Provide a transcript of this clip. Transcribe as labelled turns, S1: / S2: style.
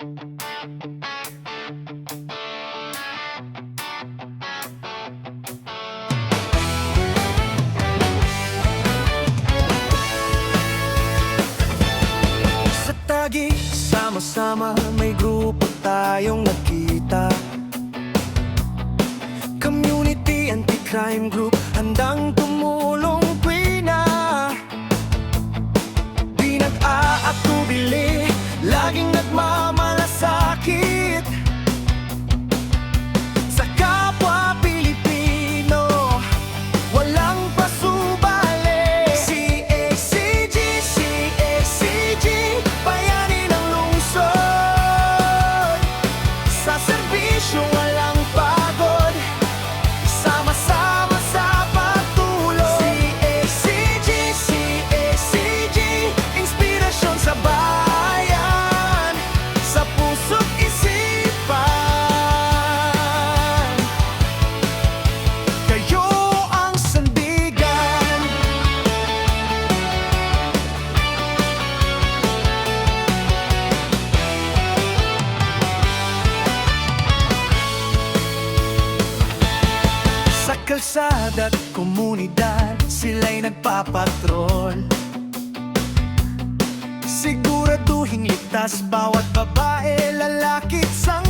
S1: Sa Taguig, sama-sama may grupo tayong nagkita. Community Anti-Crime Group, handang tumulong tuwi na. Di nag-aatubili, laging nagmamalasakit sa kapwa Pilipino, walang pasubali. CACG, CACG, bayani ng lungsod. Sa serbisyo walang pagod, sama-sama sa pagtulong. CACG, CACG, inspirasyon sa bayan, sa puso't isipan. Kayo ang sandigan. Sa kalsada't komunidad, sila'y nagpapatrol. Siguraduhing ligtas bawat babae, lalaki't sang